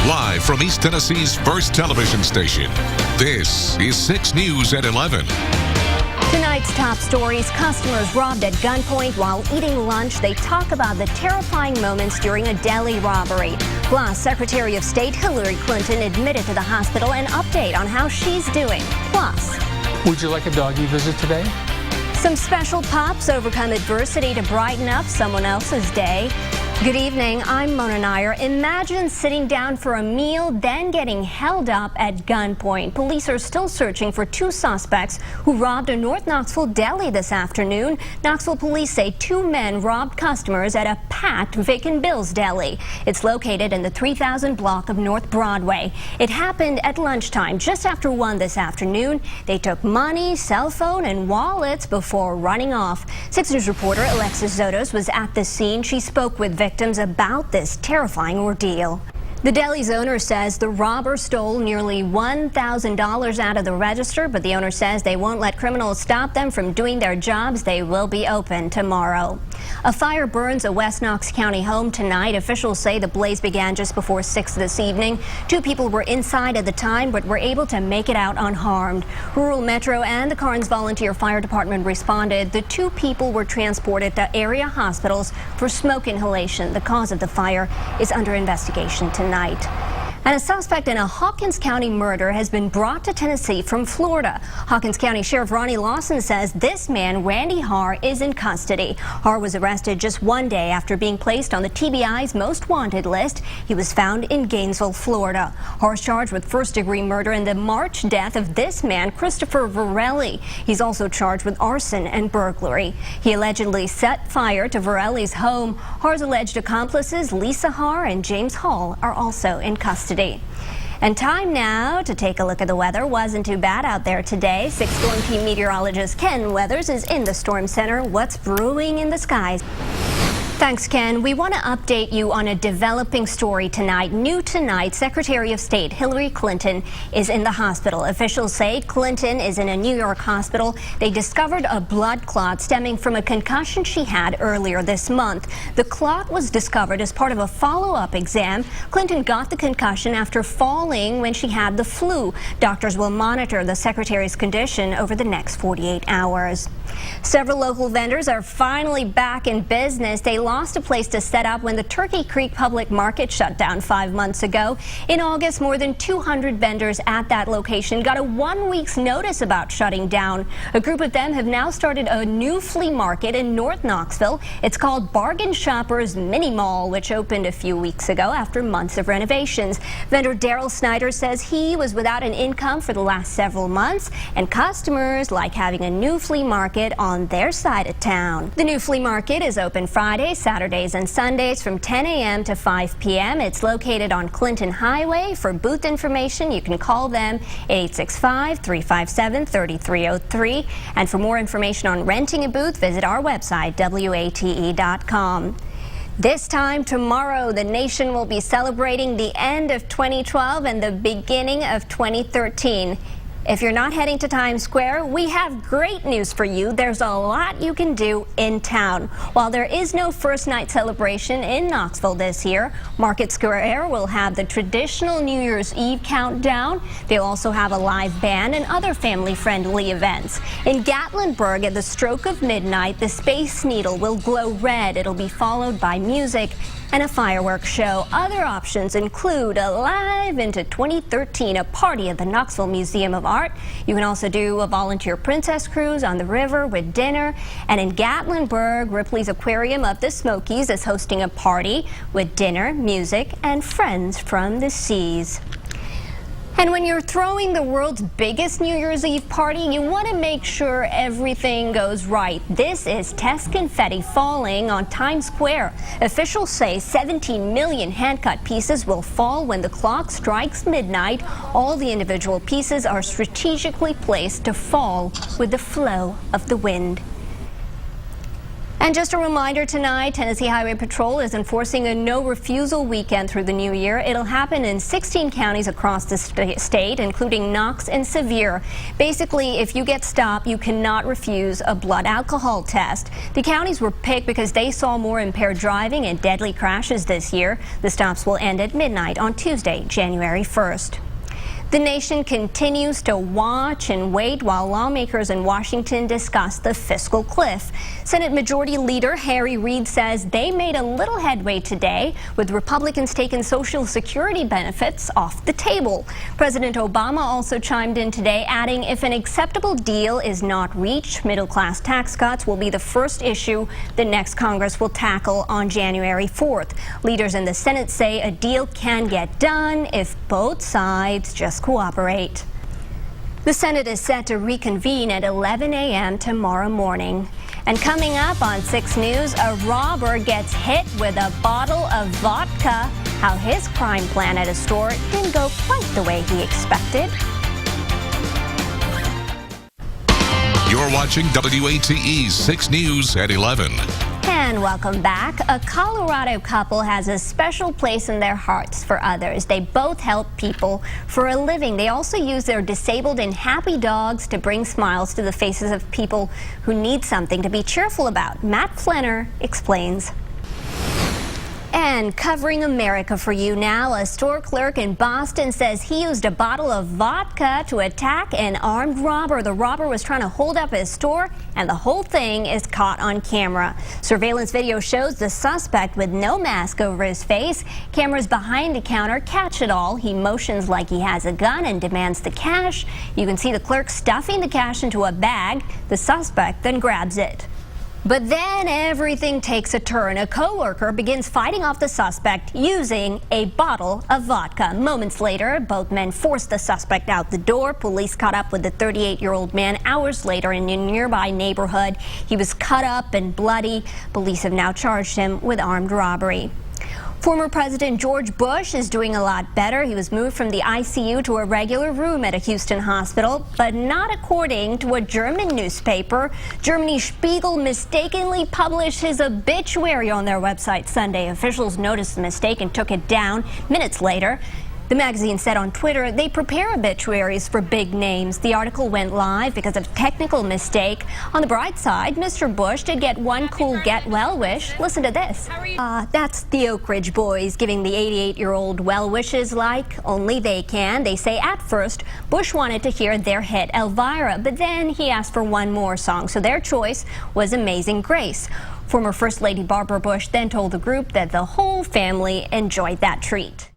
Live from East Tennessee's first television station, this is 6 News at 11. Tonight's top stories: customers robbed at gunpoint while eating lunch. They talk about the terrifying moments during a deli robbery. Plus, Secretary of State Hillary Clinton admitted to the hospital. An update on how she's doing. Plus, would you like a doggy visit today? Some special pups overcome adversity to brighten up someone else's day. Good evening, I'm Mona Nair. Imagine sitting down for a meal, then getting held up at gunpoint. Police are still searching for 2 suspects who robbed a North Knoxville deli this afternoon. Knoxville police say 2 men robbed customers at a packed Vacant Bill's deli. It's located in the 3000 block of North Broadway. It happened at lunchtime, just after 1 this afternoon. They took money, cell phone, and wallets before running off. 6 News reporter Alexis Zotos was at the scene. She spoke with victims about this terrifying ordeal. The deli's owner says the robber stole nearly $1,000 out of the register, but the owner says they won't let criminals stop them from doing their jobs. They will be open tomorrow. A fire burns a West Knox County home tonight. Officials say the blaze began just before 6 this evening. 2 people were inside at the time, but were able to make it out unharmed. Rural Metro and the Karns Volunteer Fire Department responded. The 2 people were transported to area hospitals for smoke inhalation. The cause of the fire is under investigation tonight. And a suspect in a Hawkins County murder has been brought to Tennessee from Florida. Hawkins County Sheriff Ronnie Lawson says this man, Randy Haar, is in custody. Haar was arrested just 1 day after being placed on the TBI's most wanted list. He was found in Gainesville, Florida. Haar's charged with first-degree murder in the March death of this man, Christopher Varelli. He's also charged with arson and burglary. He allegedly set fire to Varelli's home. Haar's alleged accomplices, Lisa Haar and James Hall, are also in custody. And time now to take a look at the weather. Wasn't too bad out there today. 6 Storm Team meteorologist Ken Weathers is in the Storm Center. What's brewing in the skies? Thanks, Ken. We want to update you on a developing story tonight. New tonight, Secretary of State Hillary Clinton is in the hospital. Officials say Clinton is in a New York hospital. They discovered a blood clot stemming from a concussion she had earlier this month. The clot was discovered as part of a follow-up exam. Clinton got the concussion after falling when she had the flu. Doctors will monitor the secretary's condition over the next 48 hours. Several local vendors are finally back in business. They lost a place to set up when the Turkey Creek Public Market shut down 5 months ago. In August, more than 200 vendors at that location got a 1 week's notice about shutting down. A group of them have now started a new flea market in North Knoxville. It's called Bargain Shoppers Mini Mall, which opened a few weeks ago after months of renovations. Vendor Daryl Snyder says he was without an income for the last several months, and customers like having a new flea market on their side of town. The new flea market is open Fridays, Saturdays, and Sundays from 10 a.m. to 5 p.m. It's located on Clinton Highway. For booth information, you can call them 865-357-3303. And for more information on renting a booth, visit our website, WATE.com. This time tomorrow, the nation will be celebrating the end of 2012 and the beginning of 2013. If you're not heading to Times Square, we have great news for you. There's a lot you can do in town. While there is no first night celebration in Knoxville this year, Market Square will have the traditional New Year's Eve countdown. They'll also have a live band and other family-friendly events. In Gatlinburg, at the stroke of midnight, the Space Needle will glow red. It'll be followed by music and a fireworks show. Other options include a Live into 2013, a party at the Knoxville Museum of Art. You can also do a volunteer princess cruise on the river with dinner. And in Gatlinburg, Ripley's Aquarium of the Smokies is hosting a party with dinner, music, and friends from the seas. And when you're throwing the world's biggest New Year's Eve party, you want to make sure everything goes right. This is test confetti falling on Times Square. Officials say 17 million hand-cut pieces will fall when the clock strikes midnight. All the individual pieces are strategically placed to fall with the flow of the wind. And just a reminder tonight, Tennessee Highway Patrol is enforcing a no-refusal weekend through the new year. It'll happen in 16 counties across the state, including Knox and Sevier. Basically, if you get stopped, you cannot refuse a blood alcohol test. The counties were picked because they saw more impaired driving and deadly crashes this year. The stops will end at midnight on Tuesday, January 1st. The nation continues to watch and wait while lawmakers in Washington discuss the fiscal cliff. Senate Majority Leader Harry Reid says they made a little headway today, with Republicans taking Social Security benefits off the table. President Obama also chimed in today, adding if an acceptable deal is not reached, middle-class tax cuts will be the first issue the next Congress will tackle on January 4th. Leaders in the Senate say a deal can get done if both sides just cooperate. The Senate is set to reconvene at 11 a.m. tomorrow morning. And coming up on 6 News, a robber gets hit with a bottle of vodka. How his crime plan at a store didn't go quite the way he expected. You're watching WATE's 6 News at 11. And welcome back. A Colorado couple has a special place in their hearts for others. They both help people for a living. They also use their disabled and happy dogs to bring smiles to the faces of people who need something to be cheerful about. Matt Flenner explains. And covering America for you now, a store clerk in Boston says he used a bottle of vodka to attack an armed robber. The robber was trying to hold up his store, and the whole thing is caught on camera. Surveillance video shows the suspect with no mask over his face. Cameras behind the counter catch it all. He motions like he has a gun and demands the cash. You can see the clerk stuffing the cash into a bag. The suspect then grabs it. But then everything takes a turn. A co-worker begins fighting off the suspect using a bottle of vodka. Moments later, both men forced the suspect out the door. Police caught up with the 38-year-old man hours later in a nearby neighborhood. He was cut up and bloody. Police have now charged him with armed robbery. Former President George Bush is doing a lot better. He was moved from the ICU to a regular room at a Houston hospital, but not according to a German newspaper. Germany's Spiegel mistakenly published his obituary on their website Sunday. Officials noticed the mistake and took it down minutes later. The magazine said on Twitter they prepare obituaries for big names. The article went live because of a technical mistake. On the bright side, Mr. Bush did get one cool get well wish. Listen to this. That's the Oak Ridge Boys giving the 88-year-old well wishes like only they can. They say at first Bush wanted to hear their hit Elvira, but then he asked for one more song, so their choice was Amazing Grace. Former First Lady Barbara Bush then told the group that the whole family enjoyed that treat.